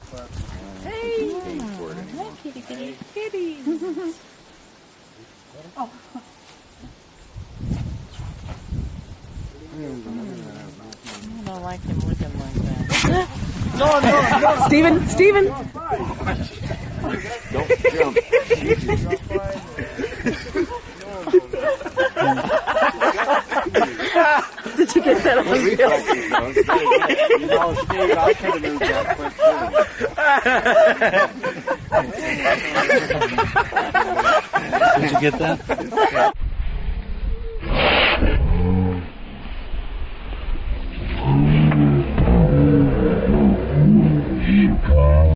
Hey! Hi, kitty, kitty. Kitty! Oh. I don't like him looking like that. No. Steven, Steven! Don't jump. Did you get that on video? You know, Steve, I could have moved that quick too. Did you get that?